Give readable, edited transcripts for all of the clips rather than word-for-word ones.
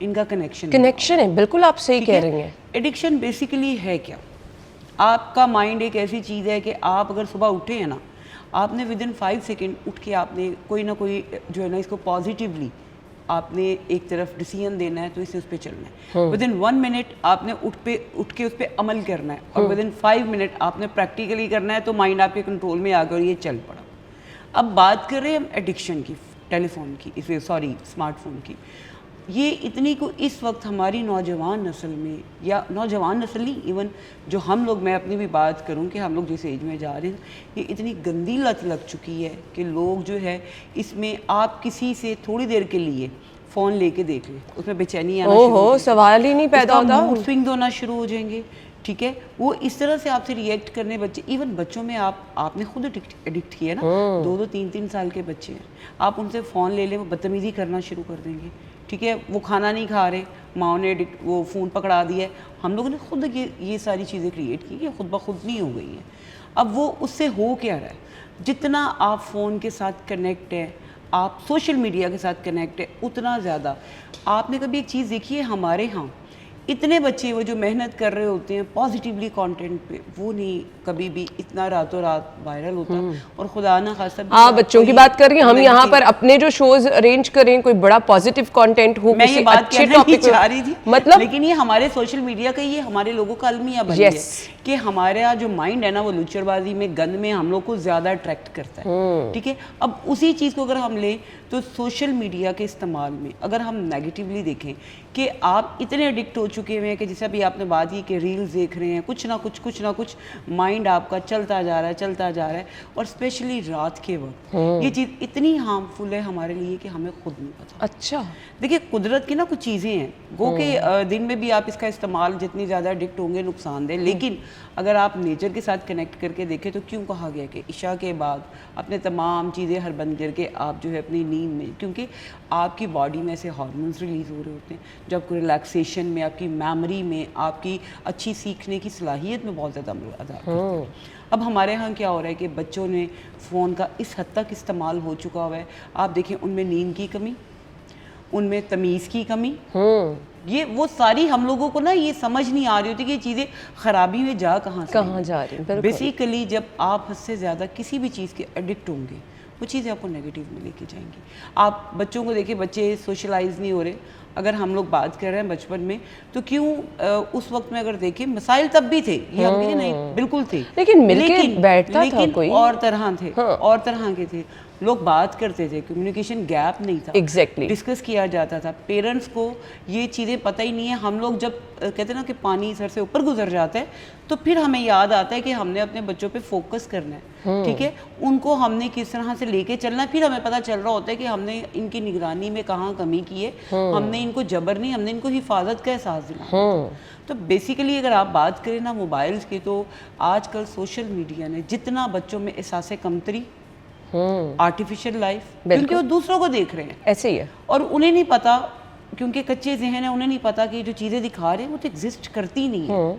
ان کا کنیکشن ہے. بالکل آپ صحیح کہہ رہی ہیں. ایڈکشن بیسیکلی ہے کیا؟ آپ کا مائنڈ ایک ایسی چیز ہے کہ آپ اگر صبح اٹھے ہیں نا, آپ نے ود ان 5 سیکنڈ اٹھ کے آپ نے کوئی نہ کوئی جو ہے نا اس کو پازیٹیولی آپ نے ایک طرف ڈیسیژن دینا ہے, تو اسے اس پہ چلنا ہے. ود ان 1 منٹ آپ نے اٹھ کے اس پہ عمل کرنا ہے, اور ود ان 5 منٹ آپ نے پریکٹیکلی کرنا ہے, تو مائنڈ آپ کے کنٹرول میں آ گیا اور یہ چل پڑا. اب بات کر رہے ہیں ہم ایڈکشن کی, ٹیلی فون کی, اسمارٹ فون کی. یہ اتنی کو اس وقت ہماری نوجوان نسل میں, یا نوجوان نسل نہیں, ایون جو ہم لوگ, میں اپنی بھی بات کروں کہ ہم لوگ جس ایج میں جا رہے ہیں, یہ اتنی گندی لت لگ چکی ہے کہ لوگ جو ہے اس میں, آپ کسی سے تھوڑی دیر کے لیے فون لے کے دیکھ لیں, اس میں بے چینی آنا شروع ہو, سوال ہی نہیں پیدا ہوتا, موڈ سوئنگ ہونا شروع ہو جائیں گے. ٹھیک ہے, وہ اس طرح سے آپ سے ریئیکٹ کرنے بچے, ایون بچوں میں آپ نے خود ایڈکٹ کیا نا, 2-3 سال کے بچے ہیں, آپ ان سے فون لے لیں, وہ بدتمیزی کرنا شروع کر دیں گے. ٹھیک ہے, وہ کھانا نہیں کھا رہے, ماؤں نے وہ فون پکڑا دیا ہے. ہم لوگوں نے خود یہ ساری چیزیں کریٹ کی, یہ خود بخود نہیں ہو گئی ہیں. اب وہ اس سے ہو کیا رہا ہے, جتنا آپ فون کے ساتھ کنیکٹ ہے, آپ سوشل میڈیا کے ساتھ کنیکٹ ہے, اتنا زیادہ. آپ نے کبھی ایک چیز دیکھی ہے, ہمارے ہاں اتنے بچے وہ جو محنت کر رہے ہوتے ہیں پازیٹیولی کانٹینٹ پہ, وہ نہیں کبھی بھی اتنا راتوں رات وائرل ہوتا. اور خدا نہ خاصہ آپ بچوں کی بات کر رہی ہیں, ہم یہاں پر اپنے جو شوز ارینج کریں, کوئی بڑا پازیٹیو کانٹینٹ ہو, میں یہ بات کہنا نہیں چاہ رہی تھی, مطلب لیکن یہ ہمارے سوشل میڈیا کا, یہ ہمارے لوگوں کا المیہ بن گیا کہ ہمارا جو مائنڈ ہے نا, وہ لچڑ بازی میں, گند میں ہم لوگ کو زیادہ اٹریکٹ کرتا ہے. ٹھیک ہے, اب اسی چیز کو اگر ہم لیں تو سوشل میڈیا کے استعمال میں اگر ہم نیگیٹیولی دیکھیں کہ آپ اتنے ایڈکٹ ہو چکے ہوئے ہیں کہ جیسے ابھی آپ نے بات کی کہ ریلز دیکھ رہے ہیں, کچھ نہ کچھ مائنڈ آپ کا چلتا جا رہا ہے. اور اسپیشلی رات کے وقت یہ چیز اتنی ہارمفل ہے ہمارے لیے کہ ہمیں خود نہیں پتا. اچھا, دیکھیے قدرت کی نا کچھ چیزیں ہیں, گو کہ دن میں بھی آپ اس کا استعمال جتنی زیادہ ایڈکٹ ہوں گے نقصان دہ, لیکن اگر آپ نیچر کے ساتھ کنیکٹ کر کے دیکھیں تو کیوں کہا گیا کہ عشاء کے بعد اپنے تمام چیزیں ہر بند کر کے آپ جو ہے اپنی نیند میں, کیونکہ آپ کی باڈی میں سے ہارمونز ریلیز ہو رہے ہوتے ہیں جو آپ کو ریلیکسیشن میں, آپ کی میموری میں, آپ کی اچھی سیکھنے کی صلاحیت میں بہت زیادہ ادا کرتے ہیں. اب ہمارے ہاں کیا ہو رہا ہے کہ بچوں نے فون کا اس حد تک استعمال ہو چکا ہوا ہے, آپ دیکھیں ان میں نیند کی کمی, ان میں تمیز کی کمی, یہ وہ ساری ہم لوگوں کو نا یہ سمجھ نہیں آ رہی ہوتی کہ یہ چیزیں خرابی میں کہاں جا رہی ہیں. بیسیکلی جب آپ حد سے زیادہ کسی بھی چیز کے ایڈکٹ ہوں گے, وہ چیزیں آپ کو نیگیٹیو میں لے کے جائیں گی. آپ بچوں کو دیکھیں, بچے سوشلائز نہیں ہو رہے. اگر ہم لوگ بات کر رہے ہیں بچپن میں, تو کیوں اس وقت میں اگر دیکھیں مسائل تب بھی تھے, یہ ہم کہیں نہیں بالکل تھے, لیکن اور طرح کے تھے. لوگ بات کرتے تھے, کمیونیکیشن گیپ نہیں تھا, ڈسکس کیا جاتا تھا. پیرنٹس کو یہ چیزیں پتہ ہی نہیں ہے. ہم لوگ جب کہتے ہیں نا کہ پانی سر سے اوپر گزر جاتا ہے, تو پھر ہمیں یاد آتا ہے کہ ہم نے اپنے بچوں پہ فوکس کرنا ہے. ٹھیک ہے, ان کو ہم نے کس طرح سے لے کے چلنا ہے. پھر ہمیں پتہ چل رہا ہوتا ہے کہ ہم نے ان کی نگرانی میں کہاں کمی کی ہے. ہم نے ان کو جبر نہیں, ہم نے ان کو حفاظت کا احساس دلانا. تو بیسیکلی اگر آپ بات کریں نا موبائلز کی, تو آج کل سوشل میڈیا نے جتنا بچوں میں احساس کمتری, آرٹیفیشل لائف, کیونکہ وہ دوسروں کو دیکھ رہے ہیں ایسے ہی ہے, اور انہیں نہیں پتا, کیونکہ کچے ذہن ہیں, انہیں نہیں پتا کہ جو چیزیں دکھا رہے ہیں وہ تو ایگزسٹ کرتی نہیں ہیں.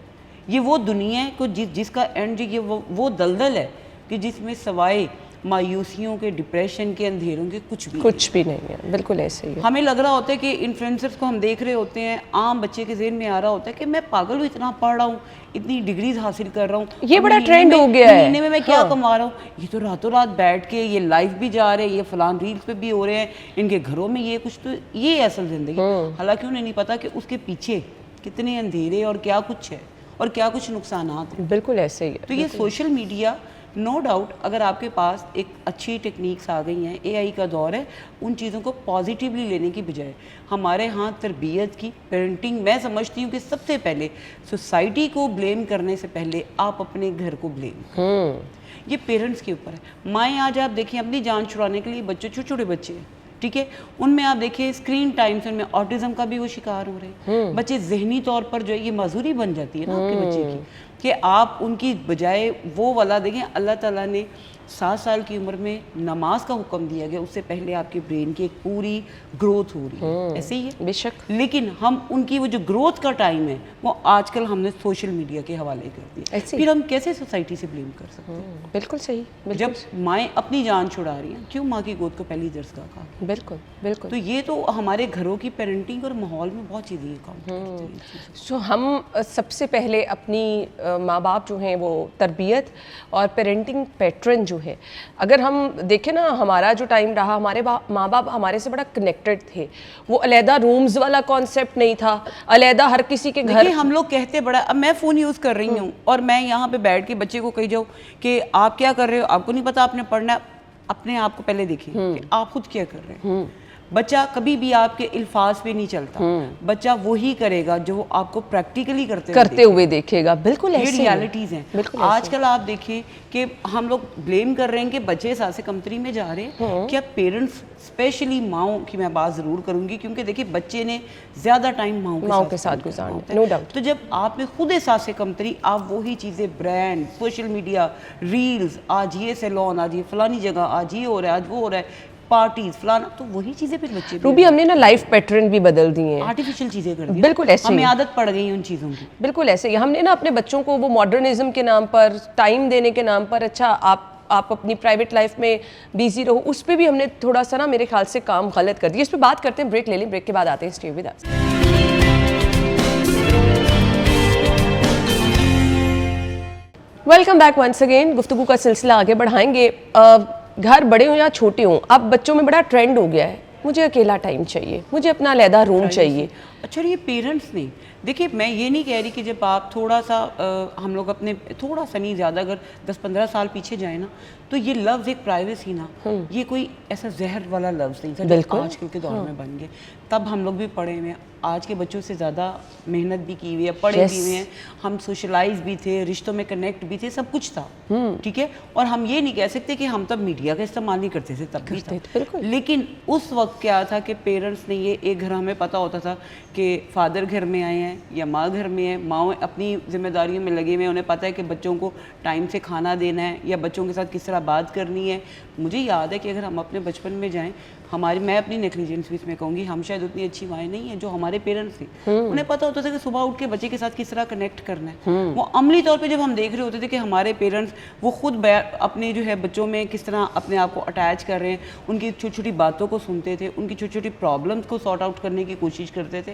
یہ وہ دنیا ہے جس کا اینڈ, یہ وہ دلدل ہے کہ جس میں سوائے مایوسیوں کے, ڈپریشن کے, اندھیروں کے کچھ بھی نہیں ہے. بالکل ایسے ہی ہے. ہمیں لگ رہا ہوتا ہے کہ انفلوئنسرز کو ہم دیکھ رہے ہوتے ہیں, عام بچے کے ذہن میں آ رہا ہوتا ہے کہ میں پاگل ہوں, اتنا پڑھ رہا ہوں, اتنی ڈگریز حاصل کر رہا ہوں, یہ بڑا ٹرینڈ ہو گیا ہے, مہینے میں کیا کما رہا ہوں. یہ تو راتوں رات بیٹھ کے یہ لائف بھی جا رہے ہیں, یہ فلان ریلز پہ بھی ہو رہے ہیں, ان کے گھروں میں یہ کچھ, تو یہ اصل زندگی. حالانکہ انہیں نہیں پتا کہ اس کے پیچھے کتنے اندھیرے اور کیا کچھ ہے اور کیا کچھ نقصانات ہیں. بالکل ایسے ہی ہے. تو یہ سوشل میڈیا نو ڈاؤٹ, اگر آپ کے پاس ایک اچھی ٹیکنیکس آ گئی ہیں, اے آئی کا دور ہے, ان چیزوں کو پازیٹیولی لینے کی بجائے ہمارے ہاں تربیت کی, پیرنٹنگ, میں سمجھتی ہوں کہ سب سے پہلے سوسائٹی کو بلیم کرنے سے پہلے آپ اپنے گھر کو بلیم, یہ پیرنٹس کے اوپر ہے. مائیں آج آپ دیکھیں اپنی جان چھڑانے کے لیے بچے, چھوٹے چھوٹے بچے ہیں, ٹھیک ہے, ان میں آپ دیکھیں اسکرین ٹائم سے ان میں آٹزم کا بھی وہ شکار ہو رہے ہیں. بچے ذہنی طور پر جو ہے یہ معذوری بن جاتی ہے نا آپ کے بچے کی, کہ آپ ان کی بجائے وہ والا دیکھیں, اللہ تعالیٰ نے 7 سال کی عمر میں نماز کا حکم دیا گیا، اس سے پہلے آپ کے برین کی ایک پوری گروتھ ہو رہی ہے، ایسے ہی ہے بے شک. لیکن ہم ان کی وہ جو گروتھ کا ٹائم ہے وہ آج کل ہم نے سوشل میڈیا کے حوالے کر دیا. پھر ہم کیسے سوسائٹی سے بلیم کر سکتے ہیں؟ بالکل صحیح. جب مائیں اپنی جان چھڑا رہی ہیں، کیوں ماں کی گود کو پہلی درسگاہ کہا؟ بالکل بالکل. تو یہ تو ہمارے گھروں کی پیرنٹنگ اور ماحول میں بہت چیزیں کاؤنٹ کرتی ہیں. سو ہم سب سے پہلے اپنی ماں باپ جو ہیں وہ تربیت اور پیرنٹنگ پیٹرن جو ہے، اگر ہم دیکھیں نا ہمارا جو ٹائم رہا، ہمارے ماں باپ ہمارے سے بڑا کنیکٹڈ تھے. وہ علیحدہ رومز والا کانسیپٹ نہیں تھا، علیحدہ ہر کسی کے گھر. ہم لوگ کہتے بڑا، اب میں فون یوز کر رہی ہوں اور میں یہاں پہ بیٹھ کے بچے کو کہی جاؤ کہ آپ کیا کر رہے ہو، آپ کو نہیں پتا آپ نے پڑھنا ہے. اپنے آپ کو پہلے دیکھیں کہ آپ خود کیا کر رہے ہیں. بچہ کبھی بھی آپ کے الفاظ پہ نہیں چلتا، بچہ وہی کرے گا جو آپ کو پریکٹیکلی کرتے ہوئے دیکھے گا. بالکل یہ ریالٹیز ہیں. آج کل آپ دیکھیں کہ ہم لوگ بلیم کر رہے ہیں کہ بچے ساسے کمتری میں جا رہے ہیں. کیا پیرنٹس اسپیشلی ماؤں کی میں بات ضرور کروں گی، کیونکہ دیکھیں بچے نے زیادہ ٹائم ماؤں کے ساتھ گزارنا، نو ڈاؤٹ. تو جب آپ میں خود احساس کمتری، آپ وہی چیزیں برانڈ، سوشل میڈیا، ریلز، آج یہ سیلون، آج یہ فلانی جگہ، آج یہ ہو رہا ہے، آج وہ ہو رہا ہے، پارٹیز فلانا، تو وہی چیزیں پھر بچے روبی ہم نے نا لائف پیٹرن بھی بدل دیے ہیں، آرٹیفیشل چیزیں کر دی. بالکل ایسے ہمیں عادت پڑ گئی ان چیزوں کی. بالکل ایسے ہی ہم نے نا اپنے بچوں کو وہ ماڈرنزم کے نام پر، ٹائم دینے کے نام پر، اچھا آپ اپنی پرائیویٹ لائف میں بیزی رہو، اس پہ بھی ہم نے تھوڑا سا نا میرے خیال سے کام غلط کر دیا. اس پہ بات کرتے ہیں، بریک لے لیں، بریک کے بعد آتے ہیں. Stay with us. Welcome back once again. گفتگو کا سلسلہ آگے بڑھائیں گے. گھر بڑے ہوں یا چھوٹے ہوں، اب بچوں میں بڑا ٹرینڈ ہو گیا ہے، مجھے اکیلا ٹائم چاہیے، مجھے اپنا علیحدہ روم چاہیے. اچھا یہ پیرنٹس نہیں، دیکھیے میں یہ نہیں کہہ رہی کہ جب آپ تھوڑا سا ہم لوگ اپنے تھوڑا سا نہیں زیادہ اگر 10-15 سال پیچھے جائیں نا، تو یہ لفظ ایک پرائیویسی نا، یہ کوئی ایسا زہر والا لفظ نہیں تھا جو آج کل کے دور میں بن گئے. تب ہم لوگ بھی پڑھے ہوئے ہیں، آج کے بچوں سے زیادہ محنت بھی کی ہوئی ہے، پڑھے بھی ہوئے ہیں، ہم سوشلائز بھی تھے، رشتوں میں کنیکٹ بھی تھے، سب کچھ تھا. ٹھیک ہے، اور ہم یہ نہیں کہہ سکتے کہ ہم تب میڈیا کا استعمال نہیں کرتے تھے، تب بھی تھا. لیکن اس وقت کیا تھا کہ پیرنٹس نے یہ ایک گھر ہمیں پتہ ہوتا تھا کہ فادر گھر میں آئے ہیں یا ماں گھر میں ہے، ماں اپنی ذمہ داریوں میں لگے ہوئے ہیں، انہیں پتہ ہے کہ بچوں کو ٹائم سے کھانا دینا ہے یا بچوں کے ساتھ کس طرح بات کرنی ہے. مجھے یاد ہے کہ اگر ہم اپنے بچپن میں جائیں، میں اپنی نیگلیجنس بھی اس میں کہوں گی، ہم شاید اتنی اچھی مائیں نہیں ہیں جو ہمارے پیرنٹس تھے. انہیں پتہ ہوتا تھا کہ صبح اٹھ کے بچے کے ساتھ کس طرح کنیکٹ کرنا ہے. وہ عملی طور پہ جب ہم دیکھ رہے ہوتے تھے کہ ہمارے پیرنٹس وہ خود اپنے جو ہے بچوں میں کس طرح اپنے آپ کو اٹیچ کر رہے ہیں، ان کی چھوٹی چھوٹی باتوں کو سنتے تھے، ان کی چھوٹی چھوٹی پرابلمس کو سارٹ آؤٹ کرنے کی کوشش کرتے تھے.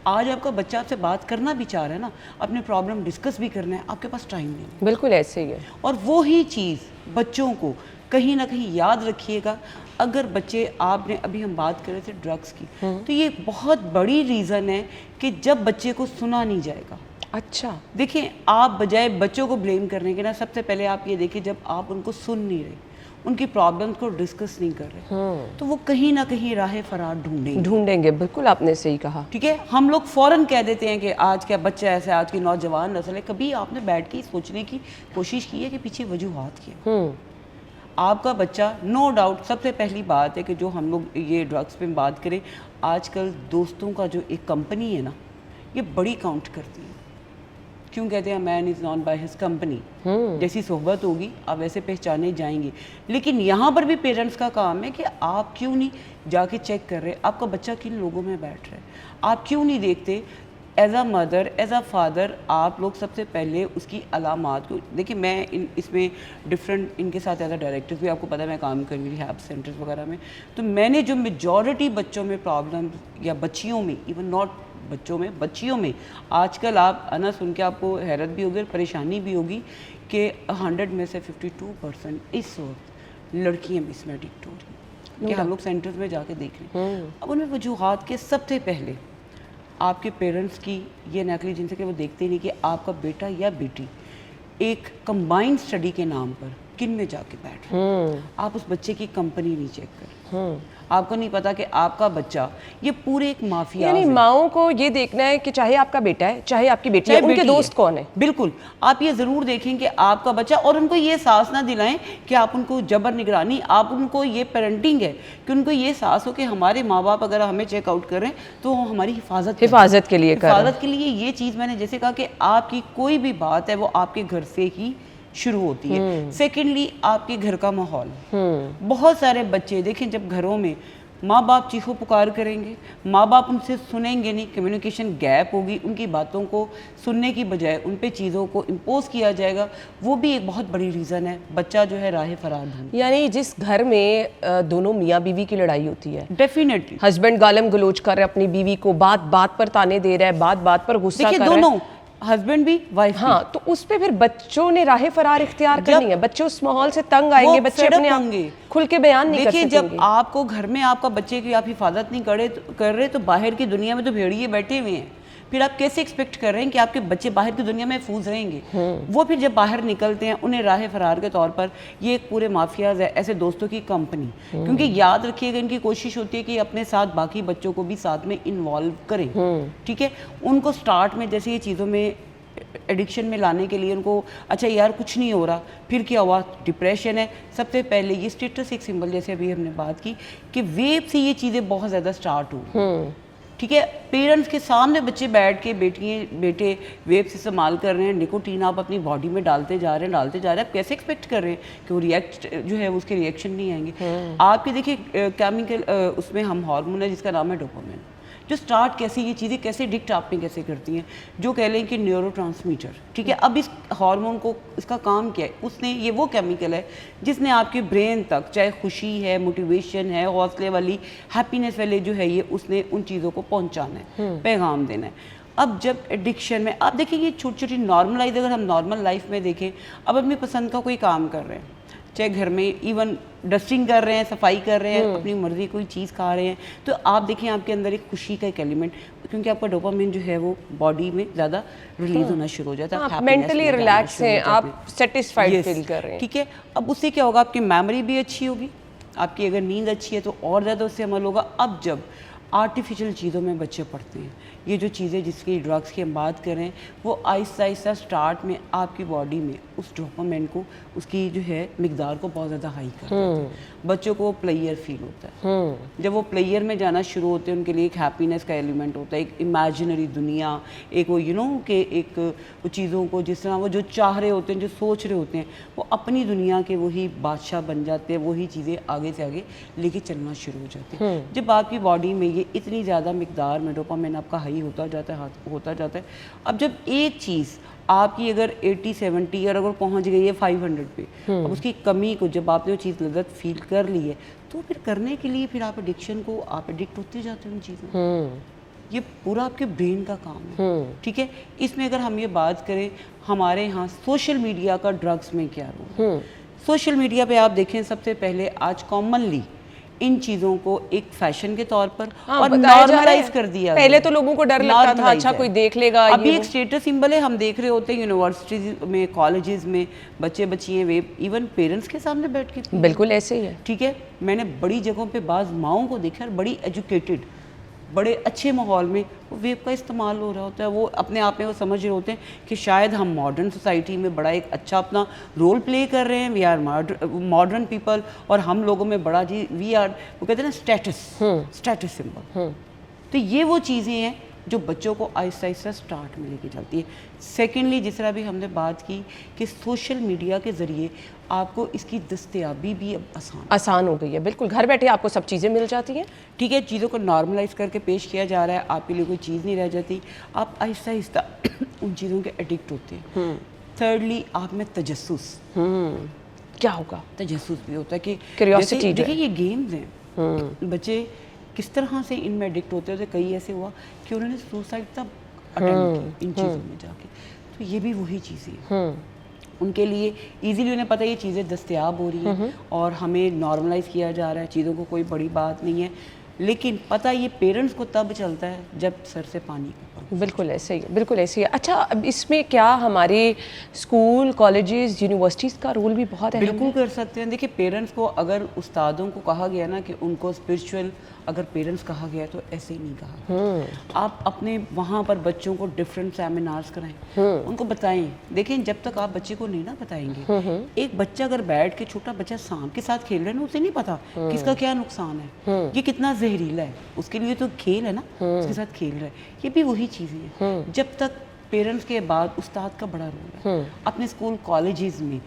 آج آپ کا بچہ آپ سے بات کرنا بھی چاہ رہا ہے نا، اپنے پرابلم ڈسکس بھی کرنا ہے، آپ کے پاس ٹائم نہیں. بالکل ایسے ہی ہے. اور وہی چیز بچوں کو کہیں نہ کہیں یاد رکھیے گا. اگر بچے، آپ نے ابھی ہم بات کر رہے تھے ڈرگس کی، تو یہ بہت بڑی ریزن ہے کہ جب بچے کو سنا نہیں جائے گا. اچھا دیکھیں، آپ بجائے بچوں کو بلیم کرنے کے نا، سب سے پہلے آپ یہ دیکھیں جب آپ ان کو سن نہیں رہے، ان کی پرابلمس کو ڈسکس نہیں کر رہے، تو وہ کہیں نہ کہیں راہ فرار ڈھونڈیں گے. بالکل آپ نے صحیح کہا. ٹھیک ہے، ہم لوگ فوراً کہہ دیتے ہیں کہ آج کا بچہ ایسا ہے، آج کی نوجوان نسل ہے. کبھی آپ نے بیٹھ کے سوچنے کی کوشش کی ہے کہ پیچھے وجوہات کیا؟ آپ کا بچہ نو ڈاؤٹ، سب سے پہلی بات ہے کہ جو ہم لوگ یہ ڈرگس پہ بات کریں، آج کل دوستوں کا جو ایک کمپنی ہے نا، یہ بڑی کاؤنٹ کرتی ہے. کیوں کہتے ہیں مین از نون بائی ہز کمپنی، جیسی صحبت ہوگی آپ ویسے پہچانے جائیں گے. لیکن یہاں پر بھی پیرنٹس کا کام ہے کہ آپ کیوں نہیں جا کے چیک کر رہے آپ کا بچہ کن لوگوں میں بیٹھ رہا ہے. آپ کیوں نہیں دیکھتے as a mother, as a father, آپ لوگ سب سے پہلے اس کی علامات کو دیکھیں. میں اس میں ڈفرینٹ ان کے ساتھ ایز اے ڈائریکٹر بھی، آپ کو پتہ ہے میں کام کر رہی ہیلپ سینٹرز وغیرہ میں، تو میں نے جو میجورٹی بچوں میں پرابلم یا بچیوں میں، ایون ناٹ بچوں میں، بچیوں میں، آج کل آپ انا سن کے آپ کو حیرت بھی ہوگی اور پریشانی بھی ہوگی کہ 100 میں سے 52% اس وقت لڑکیاں مس میڈک ہو رہی ہیں. کہ ہم لوگ سینٹرز میں جا کے دیکھ رہے ہیں. اب ان میں وجوہات کے سب سے پہلے آپ کے پیرنٹس کی یہ نیگلیجنس ہے کہ وہ دیکھتے نہیں کہ آپ کا بیٹا یا بیٹی ایک کمبائنڈ اسٹڈی کے نام پر کن میں جا کے بیٹھ رہے ہیں. آپ اس بچے کی کمپنی نہیں چیک کر، آپ کو نہیں پتا کہ آپ کا بچہ یہ پورے ایک مافیا، یعنی ماؤں کو یہ دیکھنا ہے کہ چاہے آپ کا بیٹا ہے، چاہے آپ کی بیٹی ہے، ان کے دوست کون ہے. بالکل آپ یہ ضرور دیکھیں کہ آپ کا بچہ، اور ان کو یہ احساس نہ دلائیں کہ آپ ان کو جبر نگرانی، آپ ان کو یہ پیرنٹنگ ہے کہ ان کو یہ احساس ہو کہ ہمارے ماں باپ اگر ہمیں چیک آؤٹ کریں تو ہماری حفاظت کے لیے یہ چیز میں نے جیسے کہا کہ آپ کی کوئی بھی بات ہے وہ آپ کے گھر سے ہی شروع ہوتی ہے. سیکنڈلی آپ کے گھر کا ماحول. بہت سارے بچے دیکھیں جب گھروں میں ماں باپ چیخو پکار کریں گے, ماں باپ ان سے سنیں گے نہیں, کمیونیکیشن گیپ ہوگی, ان کی باتوں کو سننے کی بجائے ان پہ چیزوں کو امپوز کیا جائے گا, وہ بھی ایک بہت بڑی ریزن ہے بچہ جو ہے راہ فرار ڈھونڈ. یعنی جس گھر میں دونوں میاں بیوی کی لڑائی ہوتی ہے, ڈیفینیٹلی ہسبینڈ گالم گلوچ کر رہا ہے اپنی بیوی کو, بات بات پر تانے دے رہا ہے, بات بات پر غصہ کر رہا ہے, دونوں ہسبینڈ بھی وائف بھی, ہاں, تو اس پہ پھر بچوں نے راہ فرار اختیار کرنی ہے. بچے اس ماحول سے تنگ آئیں گے, بچے اپنے آپ کھل کے بیان نہیں کر سکیں گے. جب آپ کو گھر میں آپ کا بچے کی آپ حفاظت نہیں کر رہے تو باہر کی دنیا میں تو بھیڑیے بیٹھے ہوئے ہیں, پھر آپ کیسے ایکسپیکٹ کر رہے ہیں کہ آپ کے بچے باہر کی دنیا میں محفوظ رہیں گے؟ وہ پھر جب باہر نکلتے ہیں انہیں راہ فرار کے طور پر یہ ایک پورے مافیاز ہے, ایسے دوستوں کی کمپنی, کیونکہ یاد رکھیے گا ان کی کوشش ہوتی ہے کہ اپنے ساتھ باقی بچوں کو بھی ساتھ میں انوالو کریں. ٹھیک ہے, ان کو سٹارٹ میں جیسے یہ چیزوں میں ایڈکشن میں لانے کے لیے ان کو اچھا یار کچھ نہیں ہو رہا, پھر کیا ہوا, ڈپریشن ہے. سب سے پہلے یہ اسٹیٹس ایک سمبل, جیسے ابھی ہم نے بات کی کہ ویب سے یہ چیزیں بہت زیادہ سٹارٹ ہوئی. ٹھیک ہے, پیرنٹس کے سامنے بچے بیٹھ کے بیٹے ویب سے استعمال کر رہے ہیں, نکوٹین آپ اپنی باڈی میں ڈالتے جا رہے ہیں, آپ کیسے ایکسپیکٹ کر رہے ہیں کہ وہ ریئیکٹ جو ہے اس کے ریئیکشن نہیں آئیں گے. آپ کے دیکھیے کیمیکل اس میں ہم ہارمون ہے جس کا نام ہے ڈوپامین, جو سٹارٹ کیسے یہ چیزیں کیسے ڈکٹ آپ میں کیسے کرتی ہیں, جو کہہ لیں کہ نیورو ٹرانسمیٹر. ٹھیک ہے, اب اس ہارمون کو اس کا کام کیا ہے, اس نے یہ وہ کیمیکل ہے جس نے آپ کے برین تک, چاہے خوشی ہے, موٹیویشن ہے, حوصلے والی ہیپینس والے جو ہے, یہ اس نے ان چیزوں کو پہنچانا ہے, پیغام دینا ہے. اب جب ایڈکشن میں آپ دیکھیں یہ چھوٹی چھوٹی نارملائز, اگر ہم نارمل لائف میں دیکھیں, اب اپنی پسند کا کوئی کام کر رہے ہیں, چاہے گھر میں ایون ڈسٹنگ کر رہے ہیں, صفائی کر رہے ہیں, اپنی مرضی کوئی چیز کھا رہے ہیں, تو آپ دیکھیں آپ کے اندر ایک خوشی کا ایک ایلیمنٹ, کیونکہ آپ کا ڈوپامین جو ہے وہ باڈی میں زیادہ ریلیز ہونا شروع ہو جاتا ہے, مینٹلی ریلیکس ہیں, آپ سیٹسفائیڈ فیل کر رہے ہیں. ٹھیک ہے, اب اس سے کیا ہوگا, آپ کی میموری بھی اچھی ہوگی, آپ کی اگر نیند اچھی ہے تو اور زیادہ اس سے عمل ہوگا. اب جب آرٹیفیشل چیزوں میں بچے پڑھتے ہیں, یہ جو چیزیں جس کی ڈرگس کی ہم بات کر رہے ہیں, وہ آہستہ آہستہ سٹارٹ میں آپ کی باڈی میں اس ڈوپامین کو, اس کی جو ہے مقدار کو بہت زیادہ ہائی کر دیتے ہیں. بچوں کو پلیئر فیل ہوتا ہے, جب وہ پلیئر میں جانا شروع ہوتے ہیں ان کے لیے ایک ہیپینس کا ایلیمنٹ ہوتا ہے, ایک امیجنری دنیا, ایک وہ کہ ایک وہ چیزوں کو جس طرح وہ جو چاہ رہے ہوتے ہیں, جو سوچ رہے ہوتے ہیں, وہ اپنی دنیا کے وہی بادشاہ بن جاتے ہیں, وہی چیزیں آگے سے آگے لے کے چلنا شروع ہو جاتے ہیں. جب آپ کی باڈی میں یہ اتنی زیادہ مقدار میں ڈوپامین آپ کا ہائی ہوتا جاتا ہے, اب جب ایک چیز آپ کی اگر 80-70 اور اگر پہنچ گئی ہے 500 پہ, اب اس کی کمی کو جب آپ نے وہ چیز لذت فیل کر لی ہے, تو پھر کرنے کے لیے پھر آپ ایڈکشن کو آپ ایڈکٹ ہوتے جاتے ہیں ان چیزوں. یہ پورا آپ کے برین کا کام ہے. ٹھیک ہے, اس میں اگر ہم یہ بات کریں ہمارے ہاں سوشل میڈیا کا ڈرگس میں کیا رول ہے. سوشل میڈیا پہ آپ دیکھیں سب سے پہلے آج کامنلی ان چیزوں کو ایک فیشن کے طور پر اور نارملائز کر دیا. پہلے تو لوگوں کو ڈر لگتا تھا, اچھا کوئی دیکھ لے گا, ابھی ایک اسٹیٹس سمبل ہے. ہم دیکھ رہے ہوتے ہیں یونیورسٹیز میں, کالجز میں بچے بچیاں ویب ایون پیرنٹس کے سامنے بیٹھ کے, بالکل ایسے ہی ہے. ٹھیک ہے, میں نے بڑی جگہوں پہ بعض ماؤں کو دیکھا, بڑی ایجوکیٹڈ, بڑے اچھے ماحول میں ویب کا استعمال ہو رہا ہوتا ہے. وہ اپنے آپ میں وہ سمجھ رہے ہوتے ہیں کہ شاید ہم ماڈرن سوسائٹی میں بڑا ایک اچھا اپنا رول پلے کر رہے ہیں, وی آر ماڈرن پیپل, اور ہم لوگوں میں بڑا جی وی آر, وہ کہتے ہیں نا اسٹیٹس سمبل. تو یہ وہ چیزیں ہیں جو بچوں کو آہستہ آہستہ سٹارٹ میں لے کے چلتی ہے. سیکنڈلی جس طرح بھی ہم نے بات کی کہ سوشل میڈیا کے ذریعے آپ کو اس کی دستیابی بھی اب آسان ہو گئی ہے. بالکل, گھر بیٹھے آپ کو سب چیزیں مل جاتی ہیں. ٹھیک ہے, چیزوں کو نارملائز کر کے پیش کیا جا رہا ہے, آپ کے لیے کوئی چیز نہیں رہ جاتی, آپ آہستہ آہستہ ان چیزوں کے ایڈکٹ ہوتے ہیں. تھرڈلی آپ میں تجسس, کیا ہوگا, تجسس بھی ہوتا ہے کہ کیوریوسٹی. دیکھیں یہ گیمز ہیں, بچے کس طرح سے ان میں ایڈکٹ ہوتے ہیں. کئی ایسے ہوا کہ انہوں نے سوسائڈ تک اٹیمپٹ کی ان چیزوں میں جا کے. تو یہ بھی وہی چیزیں ہیں, ان کے لیے ایزیلی انہیں پتہ یہ چیزیں دستیاب ہو رہی ہیں اور ہمیں نارملائز کیا جا رہا ہے, چیزوں کو کوئی بڑی بات نہیں ہے. لیکن پتہ یہ پیرنٹس کو تب چلتا ہے جب سر سے پانی. بالکل ایسے ہی, بالکل ایسے ہی. اچھا, اب اس میں کیا ہمارے اسکول, کالجز, یونیورسٹیز کا رول بھی بہت ہے؟ بالکل کر سکتے ہیں. دیکھیے پیرنٹس کو اگر استادوں کو کہا گیا نا کہ ان کو اسپرچول اگر پیرنٹس کہا گیا تو ایسے ہی نہیں کہا. آپ اپنے وہاں پر بچوں کو ڈفرینٹ سیمینارز کرائیں, ان کو بتائیں. دیکھیں جب تک آپ بچے کو نہیں نا بتائیں گے, ایک بچہ اگر بیٹھ کے, چھوٹا بچہ سانپ کے ساتھ کھیل رہا ہے نا, اسے نہیں پتا کہ اس کا کیا نقصان ہے, یہ کتنا زہریلا ہے, اس کے لیے تو کھیل ہے نا, اس کے ساتھ کھیل رہا ہے. یہ بھی وہی چیزیں ہیں. جب تک پیرنٹس کے بعد استاد کا بڑا رول ہے. اپنے اسکول کالجز میں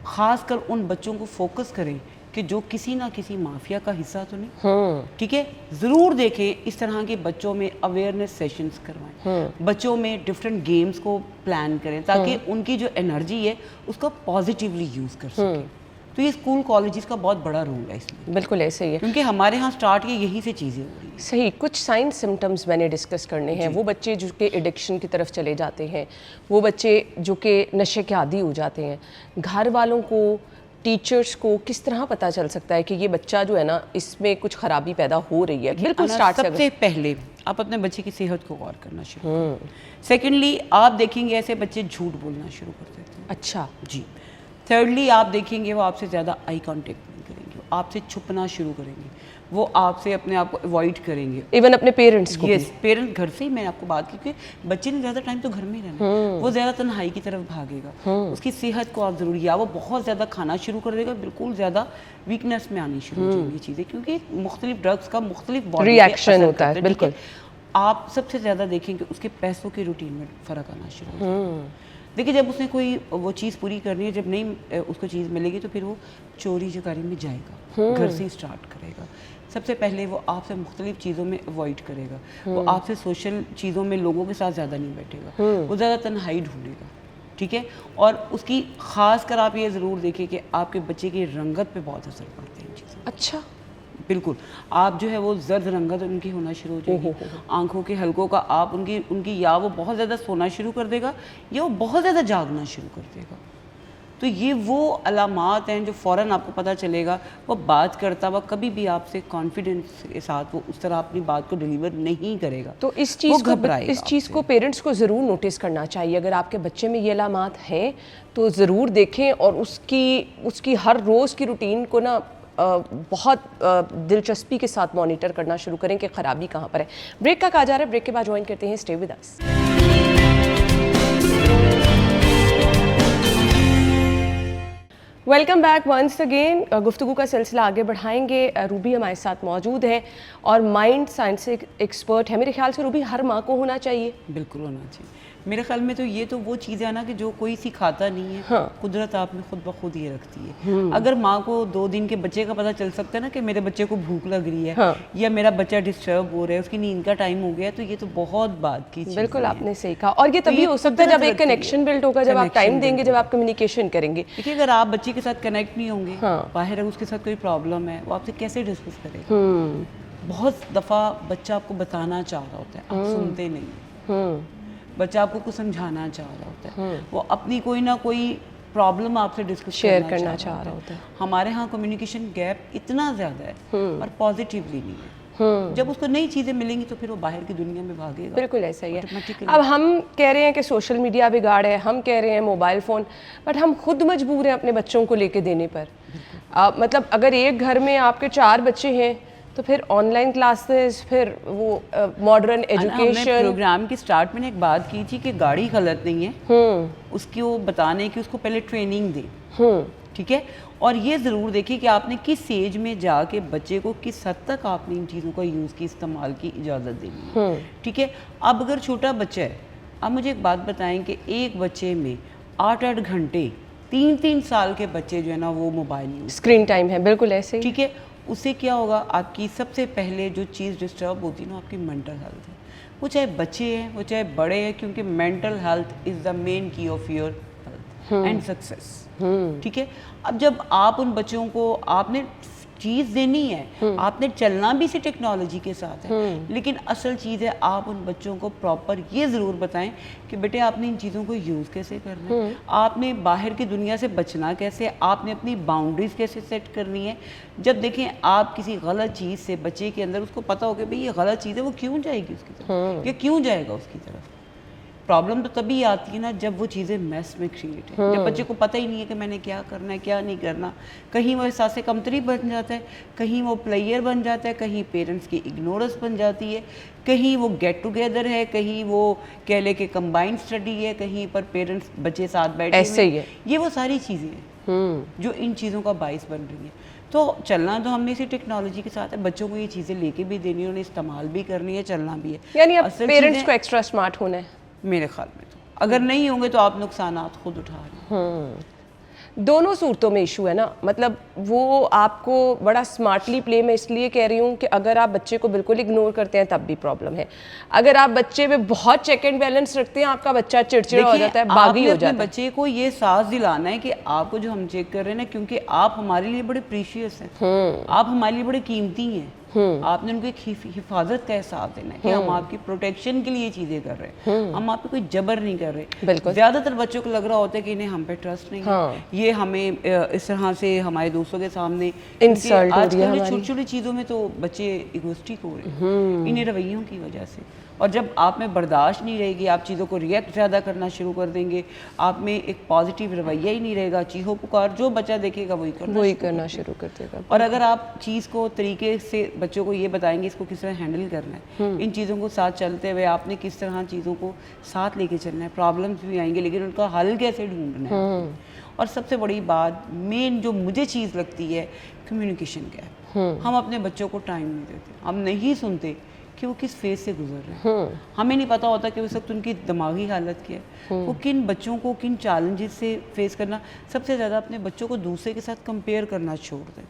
خاص کر ان بچوں کو فوکس کریں کہ جو کسی نہ کسی مافیا کا حصہ تو نہیں, ٹھیک ہے, ضرور دیکھیں اس طرح کے بچوں میں اویئرنیس سیشنز کروائیں, بچوں میں ڈفرینٹ گیمز کو پلان کریں تاکہ ان کی جو انرجی ہے اس کو پازیٹیولی یوز کر سکیں. تو یہ اسکول کالجز کا بہت بڑا رول ہے اس میں. بالکل ایسے ہی ہے, کیونکہ ہمارے ہاں سٹارٹ یہیں سے چیزیں ہو رہی ہیں. صحیح. کچھ سائن سمٹمز میں نے ڈسکس کرنے ہیں. وہ بچے جو کہ ایڈکشن کی طرف چلے جاتے ہیں, وہ بچے جو کہ نشے کے عادی ہو جاتے ہیں, گھر والوں کو, ٹیچرز کو کس طرح پتہ چل سکتا ہے کہ یہ بچہ جو ہے نا اس میں کچھ خرابی پیدا ہو رہی ہے؟ بالکل سب سے پہلے آپ اپنے بچے کی صحت کو غور کرنا شروع کریں. سیکنڈلی آپ دیکھیں گے ایسے بچے جھوٹ بولنا شروع کر دیتے ہیں. اچھا جی. تھرڈلی آپ دیکھیں گے وہ آپ سے زیادہ آئی کانٹیکٹ نہیں کریں گے, آپ سے چھپنا شروع کریں گے, وہ آپ سے اپنے آپ کو اوائڈ کریں گے. ایون اپنے پیرنٹس کو. یس, پیرنٹ گھر سے ہی میں نے آپ کو بات کی کہ بچے نے زیادہ ٹائم تو گھر میں ہی رہنا, وہ زیادہ تنہائی کی طرف بھاگے گا. اس کی صحت کو آپ ضروری, یا وہ بہت زیادہ کھانا شروع کر دے گا, بالکل زیادہ ویکنیس میں آنی شروع ہو جائیں گی چیزیں, کیونکہ مختلف ڈرگس کا مختلف باڈی ری ایکشن ہوتا ہے. بالکل. آپ سب سے زیادہ دیکھیں کہ اس کے پیسوں کے روٹین میں فرق آنا شروع ہو جائے گا. دیکھیے جب اس نے کوئی وہ چیز پوری کرنی ہے, جب نہیں اس کو چیز ملے گی تو پھر وہ چوری چکاری میں جائے گا, گھر سے ہی اسٹارٹ کرے گا. سب سے پہلے وہ آپ سے مختلف چیزوں میں اوائڈ کرے گا, وہ آپ سے سوشل چیزوں میں لوگوں کے ساتھ زیادہ نہیں بیٹھے گا, وہ زیادہ تنہائی ڈھونڈے گا. ٹھیک ہے. اور اس کی خاص کر آپ یہ ضرور دیکھیں کہ آپ کے بچے کی رنگت پہ بہت اثر پڑتا ہے ان چیزوں. اچھا. بالکل. آپ جو ہے وہ زرد رنگت ان کی ہونا شروع ہو جائے گی, آنکھوں کے حلقوں کا آپ ان کی یا وہ بہت زیادہ سونا شروع کر دے گا یا وہ بہت زیادہ جاگنا شروع کر دے گا. تو یہ وہ علامات ہیں جو فوراً آپ کو پتہ چلے گا. وہ بات کرتا ہوا کبھی بھی آپ سے کانفیڈنس کے ساتھ وہ اس طرح اپنی بات کو ڈیلیور نہیں کرے گا. تو اس چیز کو پیرنٹس کو ضرور نوٹس کرنا چاہیے. اگر آپ کے بچے میں یہ علامات ہیں تو ضرور دیکھیں, اور اس کی ہر روز کی روٹین کو نا بہت دلچسپی کے ساتھ مانیٹر کرنا شروع کریں کہ خرابی کہاں پر ہے. بریک کا کہا جا رہا ہے, بریک کے بعد جوائن کرتے ہیں. Stay with us. Welcome back once again. گفتگو کا سلسلہ آگے بڑھائیں گے. روبی ہمارے ساتھ موجود ہے اور مائنڈ سائنس ایکسپرٹ ہے. میرے خیال سے روبی ہر ماں کو ہونا چاہیے. بالکل ہونا چاہیے. میرے خیال میں تو یہ تو وہ چیزیں ہیں نا کہ جو کوئی سکھاتا نہیں ہے, قدرت آپ میں خود بخود یہ رکھتی ہے. اگر ماں کو 2 دن کے بچے کا پتہ چل سکتا ہے نا کہ میرے بچے کو بھوک لگ رہی ہے یا میرا بچہ ڈسٹرب ہو رہا ہے, اس کی نیند کا ٹائم ہو گیا, تو یہ تو بہت بات کی چیز. بالکل آپ نے صحیح کہا. اور یہ تبھی ہو سکتا ہے جب ایک کنیکشن بلڈ ہوگا, جب آپ ٹائم دیں گے, جب آپ کمیونیکیشن کریں گے. دیکھیے اگر آپ بچے کے ساتھ کنیکٹ نہیں ہوں گے, باہر اس کے ساتھ کوئی پرابلم ہے, وہ آپ سے کیسے ڈسکس کرے گا. بہت دفعہ بچہ آپ کو بتانا چاہ رہا ہوتا ہے, آپ سنتے نہیں. بچہ آپ کو کچھ سمجھانا چاہ رہا ہوتا ہے, وہ اپنی کوئی نہ کوئی پرابلم آپ سے ڈسکس شیئر کرنا چاہ رہا ہوتا ہے. ہمارے ہاں کمیونیکیشن گیپ اتنا زیادہ ہے اور پازیٹیولی نہیں ہے. جب اس کو نئی چیزیں ملیں گی تو پھر وہ باہر کی دنیا میں بھاگے گا. بالکل ایسا ہی ہے. اب ہم کہہ رہے ہیں کہ سوشل میڈیا بگاڑ ہے, ہم کہہ رہے ہیں موبائل فون, بٹ ہم خود مجبور ہیں اپنے بچوں کو لے کے دینے پر. مطلب اگر ایک گھر میں آپ کے 4 بچے ہیں تو پھر آن لائن کلاسز, پھر وہ ماڈرن ایجوکیشن. پروگرام کی سٹارٹ میں نے ایک بات کی تھی کہ گاڑی غلط نہیں ہے, اس کو بتانے کی اس کو پہلے ٹریننگ دیں. ٹھیک ہے. اور یہ ضرور دیکھیں کہ آپ نے کس ایج میں جا کے بچے کو کس حد تک آپ نے ان چیزوں کا یوز کی, استعمال کی اجازت دینی ہے. ٹھیک ہے. اب اگر چھوٹا بچہ ہے, اب مجھے ایک بات بتائیں کہ ایک بچے میں 8-8 گھنٹے 3-3 سال کے بچے جو ہے نا وہ موبائل یوز, اسکرین ٹائم ہے. بالکل ایسے ہی. ٹھیک ہے. اس سے کیا ہوگا, آپ کی سب سے پہلے جو چیز ڈسٹرب ہوتی ہے نا آپ کی مینٹل ہیلتھ ہے. وہ چاہے بچے ہیں, وہ چاہے بڑے ہیں, کیونکہ مینٹل ہیلتھ از دا مین کی of your health and success. ٹھیک ہے. اب جب آپ ان بچوں کو آپ نے چیز دینی ہے, آپ نے چلنا بھی اسی ٹیکنالوجی کے ساتھ ہے, لیکن اصل چیز ہے آپ ان بچوں کو پراپر یہ ضرور بتائیں کہ بیٹے آپ نے ان چیزوں کو یوز کیسے کرنا ہے, آپ نے باہر کی دنیا سے بچنا کیسے, آپ نے اپنی باؤنڈریز کیسے سیٹ کرنی ہے. جب دیکھیں آپ کسی غلط چیز سے بچے کے اندر اس کو پتہ ہو کہ بھئی یہ غلط چیز ہے, وہ کیوں جائے گی اس کی طرف, یا کیوں جائے گا اس کی طرف. پرابلم تو تبھی آتی ہے نا جب وہ چیزیں میس میں کریٹ ہیں, جب بچے کو پتہ ہی نہیں ہے کہ میں نے کیا کرنا ہے کیا نہیں کرنا. کہیں وہ احساس کمتری بن جاتا ہے, کہیں وہ پلیئر بن جاتا ہے, کہیں پیرنٹس کی اگنورنس بن جاتی ہے, کہیں وہ گیٹ ٹوگیدر ہے, کہیں وہ کہہ لے کہ کمبائنڈ اسٹڈی ہے, کہیں پر پیرنٹس بچے ساتھ بیٹھے ایسے ہی ہے. یہ وہ ساری چیزیں ہیں جو ان چیزوں کا باعث بن رہی ہیں. تو چلنا تو ہم نے اسی ٹیکنالوجی کے ساتھ ہے, بچوں کو یہ چیزیں لے کے بھی دینی ہے, انہیں استعمال بھی کرنی ہے, چلنا بھی ہے. یعنی اب پیرنٹس کو ایکسٹرا اسمارٹ ہونا ہے میرے خیال میں. تو اگر نہیں ہوں گے تو آپ نقصانات خود اٹھا رہے ہیں. دونوں صورتوں میں ایشو ہے نا, مطلب وہ آپ کو بڑا اسمارٹلی پلے میں اس لیے کہہ رہی ہوں کہ اگر آپ بچے کو بالکل اگنور کرتے ہیں تب بھی پرابلم ہے. اگر آپ بچے پہ بہت چیک اینڈ بیلنس رکھتے ہیں, آپ کا بچہ چڑچڑا ہو جاتا ہے, باغی ہو جاتا ہے. بچے کو یہ ساز دلانا ہے کہ آپ کو جو ہم چیک کر رہے ہیں نا, کیونکہ آپ ہمارے لیے بڑے پریشیس ہیں, آپ ہمارے لیے بڑے قیمتی ہیں, آپ نے ان کو ایک حفاظت کا احساس دینا ہے کہ ہم آپ کی پروٹیکشن کے لیے یہ چیزیں کر رہے ہیں, ہم آپ پہ کوئی جبر نہیں کر رہے. زیادہ تر بچوں کو لگ رہا ہوتا ہے کہ انہیں ہم پہ ٹرسٹ نہیں ہے, یہ ہمیں اس طرح سے ہمارے دوستوں کے سامنے آج کل چھوٹی چھوٹی چیزوں میں تو بچے ایگوسٹک ہو رہے ہیں انہیں رویوں کی وجہ سے. اور جب آپ میں برداشت نہیں رہے گی, آپ چیزوں کو ریئیکٹ زیادہ کرنا شروع کر دیں گے, آپ میں ایک پازیٹیو رویہ ہی نہیں رہے گا, چیخو پکار جو بچہ دیکھے گا وہی کرنا شروع کر دے گا. اور اگر آپ چیز کو طریقے سے بچوں کو یہ بتائیں گے اس کو کس طرح ہینڈل کرنا ہے, ان چیزوں کو ساتھ چلتے ہوئے آپ نے کس طرح چیزوں کو ساتھ لے کے چلنا ہے, پرابلمس بھی آئیں گے لیکن ان کا حل کیسے ڈھونڈنا ہے. اور سب سے بڑی بات مین جو مجھے چیز لگتی ہے, کمیونیکیشن گیپ. ہم اپنے بچوں کو ٹائم نہیں دیتے, ہم نہیں سنتے کہ وہ کس فیز سے گزر رہے ہیں, ہمیں نہیں پتہ ہوتا کہ اس وقت ان کی دماغی حالت کیا ہے, وہ کن بچوں کو کن چیلنجز سے فیس کرنا. سب سے زیادہ اپنے بچوں کو دوسرے کے ساتھ کمپیئر کرنا چھوڑ دیں.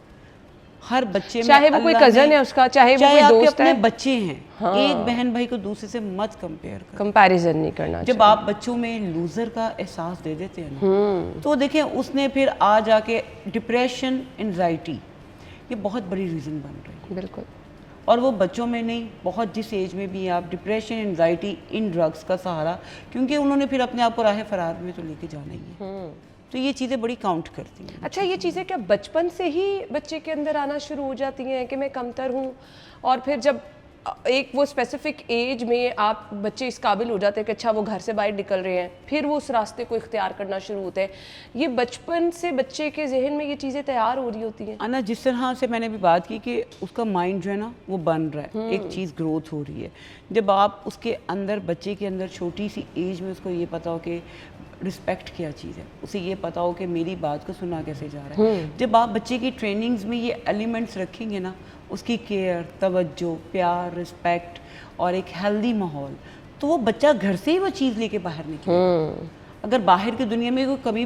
ہر بچے میں, چاہے وہ کوئی کزن ہے اس کا, چاہے وہ کوئی دوست ہے, اپنے بچے ہیں, ایک بہن بھائی کو دوسرے سے مت کمپیئر کریں, کمپیریزن نہیں کرنا. جب آپ بچوں میں لوزر کا احساس دے دیتے ہیں نا, تو دیکھیں اس نے پھر آ جا کے ڈپریشن, انزائٹی, یہ بہت بڑی ریزن بن رہی ہے. بالکل. اور وہ بچوں میں نہیں, بہت جس ایج میں بھی آپ ڈپریشن, انزائٹی, ان ڈرگس کا سہارا, کیونکہ انہوں نے پھر اپنے آپ کو راہ فرار میں تو لے کے جانا ہی ہے. تو یہ چیزیں بڑی کاؤنٹ کرتی ہیں. اچھا, یہ چیزیں کیا بچپن سے ہی بچے کے اندر آنا شروع ہو جاتی ہیں کہ میں کمتر ہوں, اور پھر جب ایک وہ اسپیسیفک ایج میں آپ بچے اس قابل ہو جاتے ہیں کہ اچھا وہ گھر سے باہر نکل رہے ہیں, پھر وہ اس راستے کو اختیار کرنا شروع ہوتے ہیں, یہ بچپن سے بچے کے ذہن میں یہ چیزیں تیار ہو رہی ہوتی ہیں؟ انا جس طرح سے میں نے بھی بات کی کہ اس کا مائنڈ جو ہے نا وہ بن رہا ہے, ایک چیز گروتھ ہو رہی ہے. جب آپ اس کے اندر, بچے کے اندر چھوٹی سی ایج میں اس کو یہ پتا ہو کہ رسپیکٹ کیا چیز ہے, اسے یہ پتا ہو کہ میری بات کو سنا کیسے جا رہا ہے, جب آپ بچے کی ٹریننگز میں یہ ایلیمنٹس رکھیں گے نا, اس کی کیئر, توجہ, پیار, رسپیکٹ اور ایک ہیلدی ماحول, تو وہ بچہ گھر سے ہی وہ چیز لے کے باہر نکلے. اگر باہر کی دنیا میں کوئی کمی